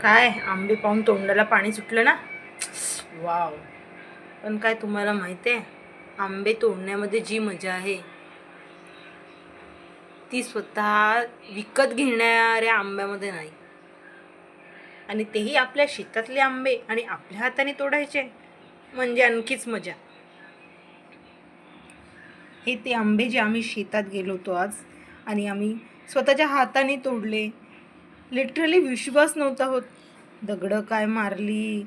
काय आंबे पाहून तोंडाला पाणी सुटलं ना. वाव. पण काय तुम्हाला माहिती आहे, आंबे तोडण्यामध्ये जी मजा आहे ती स्वतः विकत घेणाऱ्या आंब्यामध्ये नाही. आणि तेही आपल्या शेतातले आंबे आणि आपल्या हाताने तोडायचे म्हणजे आणखीच मजा. हे ते आंबे जे आम्ही शेतात गेलो होतो आज आणि आम्ही स्वतःच्या हाताने तोडले. लिटरली विश्वास नव्हता होत. दगडं काय मारली,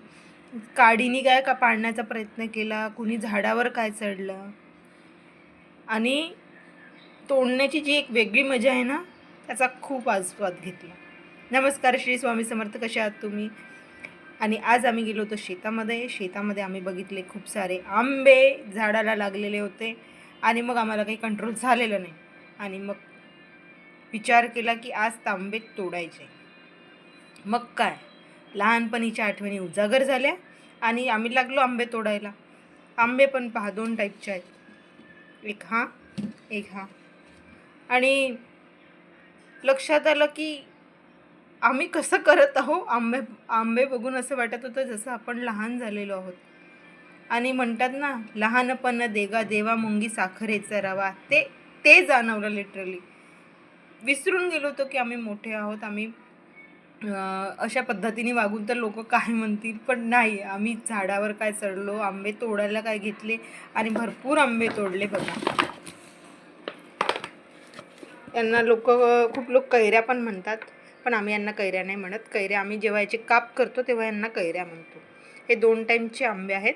काडीने काय का पाडण्याचा प्रयत्न केला, कुणी झाडावर काय चढलं. आणि तोडण्याची जी एक वेगळी मजा आहे ना, त्याचा खूप आस्वाद घेतला. नमस्कार, श्री स्वामी समर्थ. कसे आहात तुम्ही? आणि आज आम्ही गेलो होतो शेतामध्ये आम्ही बघितले खूप सारे आंबे झाडाला लागलेले होते. आणि मग आम्हाला काही कंट्रोल झालेलं नाही. आणि मग विचार केला की आज आंबे तोडायचे. मग काय, लहानपणीच्या आठवणी उजागर झाल्या आणि आम्ही लागलो आंबे तोडायला. आंबे पण पहा, 2 टाईपचे आहेत, एक हा एक हा. आणि लक्षात आलं की आम्ही कसं करत आहो. आंबे बघून असं वाटत होतं जसं आपण लहान झालेलो आहोत. आणि म्हणतात ना, लहानपण देगा देवा मुंगी साखरेचा रवा, ते जाणवलं. लिटरली विसरून गेलो होतो की आम्ही मोठे आहोत. आम्ही अशा पद्धतीने वागून तर लोक काय म्हणतील, पण नाही, आम्ही झाडावर काय चढलो, आंबे तोडायला काय घेतले आणि भरपूर आंबे तोडले. बघा, यांना खूप लोक कैऱ्या पण म्हणतात, पण आम्ही यांना कैऱ्या नाही म्हणत. कैऱ्या आम्ही जेव्हा याचे काप करतो तेव्हा यांना कैऱ्या म्हणतो. हे 2 टाईमचे आंबे आहेत.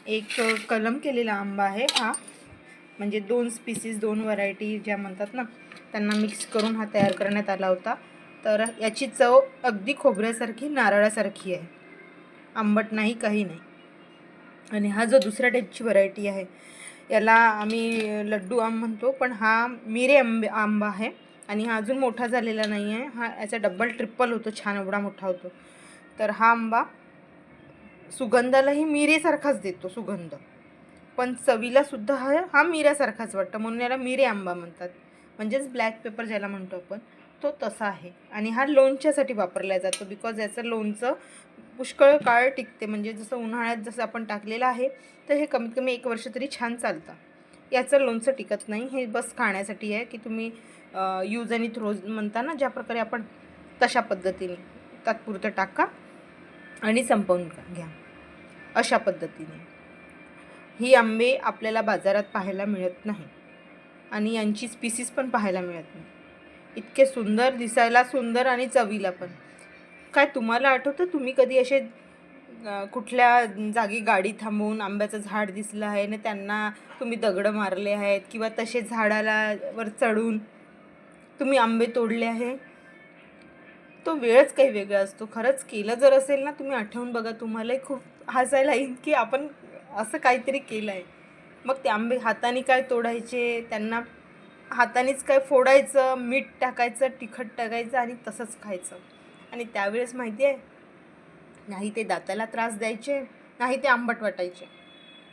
एक कलम केलेला आंबा आहे हा, म्हणजे 2 स्पीसीज, 2 व्हरायटी ज्या म्हणतात ना, त्यांना मिक्स करून हा तयार करण्यात आला होता. तर याची चव अगदी खोबऱ्यासारखी, नारळासारखी आहे. आंबट नाही, काही नाही. आणि हा जो दुसऱ्या टाईपची व्हरायटी आहे, याला आम्ही लड्डू आंब म्हणतो, पण हा मिरे आंबा आहे. आणि हा अजून मोठा झालेला नाही आहे. हा याचा डबल ट्रिपल होतो, छान एवढा मोठा होतो. तर हा आंबा सुगंधालाही मिरेसारखाच देतो सुगंध, पण चवीला सुद्धा हा मिऱ्यासारखाच वाटतं, म्हणून याला मिरे आंबा म्हणतात. म्हणजेच ब्लॅक पेपर ज्याला म्हणतो आपण, तो तसा आहे. आणि हा लोणच्यासाठी वापरला जातो, बिकॉज याचं लोणचं पुष्कळ काळ टिकते. म्हणजे जसं उन्हाळ्यात जसं आपण टाकलेलं आहे, तर हे कमीत कमी 1 वर्ष तरी छान चालतं. याचं लोणचं टिकत नाही. हे बस खाण्यासाठी आहे की तुम्ही यूज आणि थ्रो म्हणता ना, ज्या प्रकारे आपण, तशा पद्धतीने तात्पुरतं टाका आणि संपवून घ्या, अशा पद्धतीने. ही आंबे आपल्याला बाजारात पाहायला मिळत नाही आणि यांची स्पीसीज पण पाहायला मिळत नाही. इतके सुंदर, दिसायला सुंदर आणि चवीला पण. काय तुम्हाला आठवतं, तुम्ही कधी असे कुठल्या जागी गाडी थांबवून आंब्याचं झाड दिसलं आहे आणि त्यांना तुम्ही दगडं मारले आहेत, किंवा तसे झाडाला वर चढून तुम्ही आंबे तोडले आहे? तो वेळच काही वेगळा असतो. खरंच केलं जर असेल ना, तुम्ही आठवून बघा, तुम्हालाही खूप हसायला येईल की आपण असं काहीतरी केलं आहे. मग ते आंबे हाताने काय तोडायचे, त्यांना हातानेच काय फोडायचं, मीठ टाकायचं, तिखट टाकायचं आणि तसंच खायचं. आणि त्यावेळेस माहिती आहे, नाही ते दाताला त्रास द्यायचे, नाही ते आंबट वाटायचे.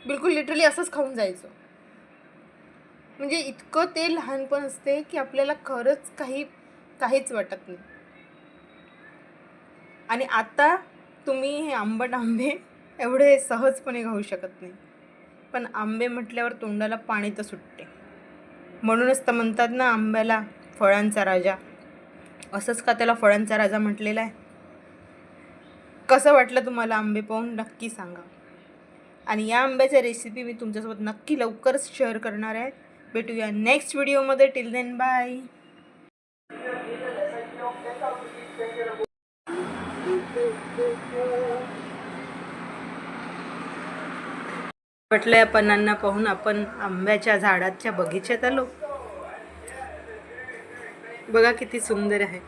बिलकुल लिटरली असंच खाऊन जायचं. म्हणजे इतकं ते लहानपण असते की आपल्याला खरंच काहीच वाटत नाही. आणि आता तुम्ही हे आंबट आंबे एवढे सहजपणे खाऊ शकत नाही. पण आंबे म्हटल्यावर तोंडाला पाणी तर सुटते. म्हणूनच तर म्हणतात ना, आंब्याला फळांचा राजा. असंच का त्याला फळांचा राजा म्हटलेला आहे? कसं वाटलं तुम्हाला आंबे पाहून, नक्की सांगा. आणि या आंब्याच्या रेसिपी मी तुमच्यासोबत नक्की लवकरच शेअर करणार आहे. भेटूया नेक्स्ट व्हिडिओमध्ये. Till then, bye. वाटल्या पानांना पाहून आपण आंब्याच्या झाडाच्या बगीच्यात आलो. बघा किती सुंदर आहे.